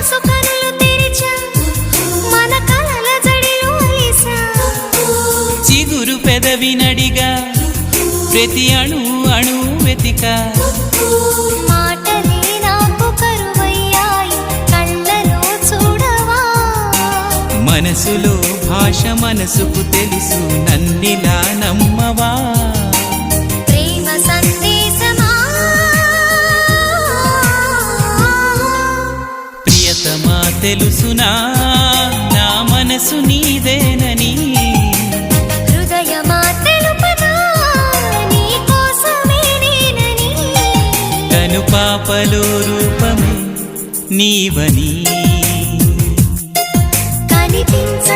మనసు కనులు తెరిచా మన కలల జడిలో అలిసా చిగురు పెదవి నడిగా ప్రతి అణు అణు వెతిక మాటలే నాకు కరువయ్యాయి కళ్ళలో చూడవా మనసులో భాష మనసుకు తెలుసు నన్నిలా నమ్మవా ప్రేమ సందేశమా ప్రియతమా తెలుసునా నా మనసు నీదేనని హృదయమా తెలుపనా నీ కోసమే నేనని కను పాపలో రూపమే నీవని కనిపించ